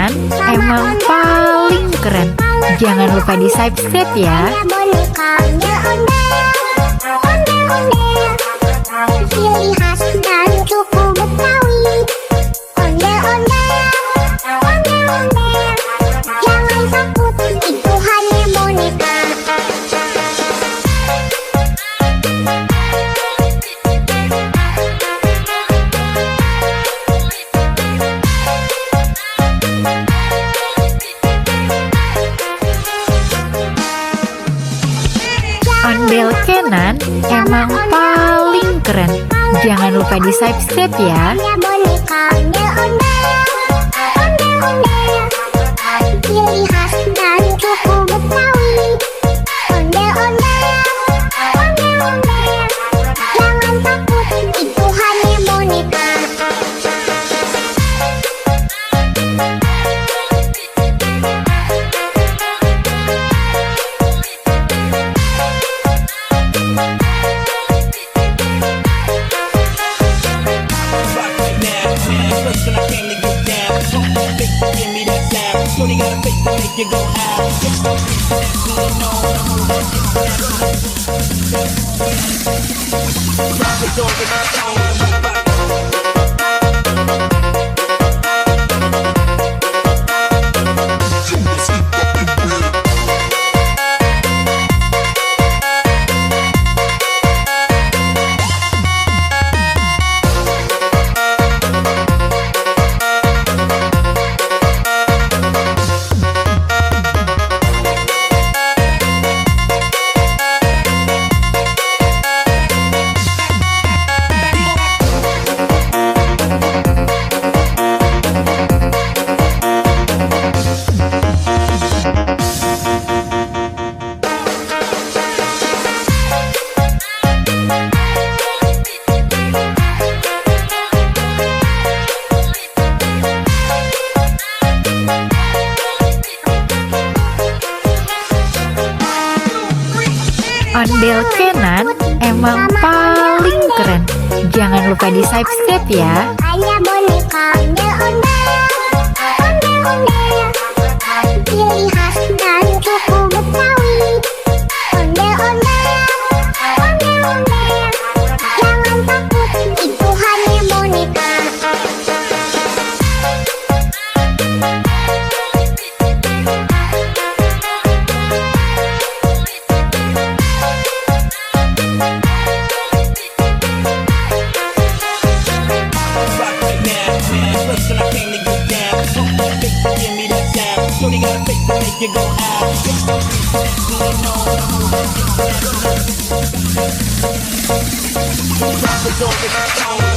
Kenan emang paling keren. Jangan lupa di subscribe ya. Ciri khas dan suku Betawi. Ondel-ondel, jangan takut, itu hanya boneka. Ondel Kenan emang paling keren. Jangan lupa di subscribe ya. Hanya boneka ondel-ondel, ciri khas dan suku Betawi. Ondel-ondel, jangan takut, itu hanya boneka. Shorty got a face to make you go out. Drop it over the phone. Ondel Kenan emang paling keren. Jangan lupa di subscribe ya. Hanya boneka ondel-ondel, ciri khas dan suku Betawi. Ondel-ondel, jangan takut, itu hanya boneka. Shorty got a face to make you go out. Drop it over the phone.